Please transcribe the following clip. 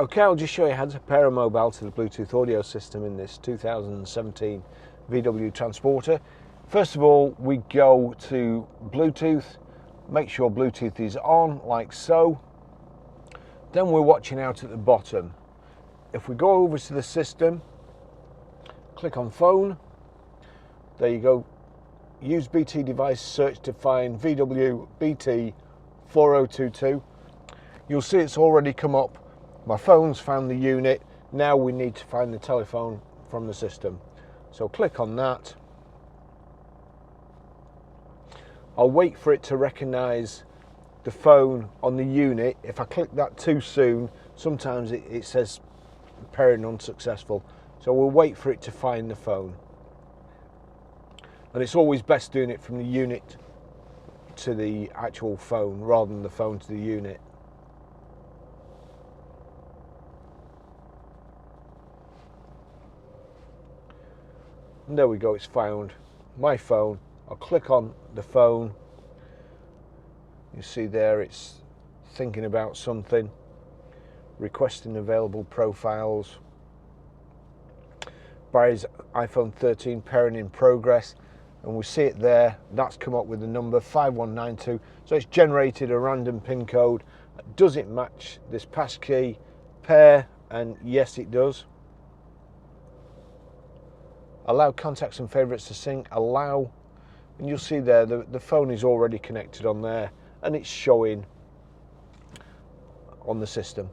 Okay, I'll just show you how to pair a mobile to the Bluetooth audio system in this 2017 VW Transporter. First of all, we go to Bluetooth, make sure Bluetooth is on, like so. Then we're watching out at the bottom. If we go over to the system, click on phone, there you go. Use BT device search to find VW BT 4022. You'll see it's already come up. My phone's found the unit. Now we need to find the telephone from the system. So click on that. I'll wait for it to recognize the phone on the unit. If I click that too soon, sometimes it says pairing unsuccessful. So we'll wait for it to find the phone. And it's always best doing it from the unit to the actual phone rather than the phone to the unit. And there we go, it's found my phone. I'll click on the phone. You see there it's thinking about something, requesting available profiles. Barry's iPhone 13 pairing in progress, and we see it there. That's come up with the number 5192. So it's generated a random PIN code. Does it match this passkey pair? And yes, it does. Allow contacts and favourites to sync, allow, and you'll see there the phone is already connected on there and it's showing on the system.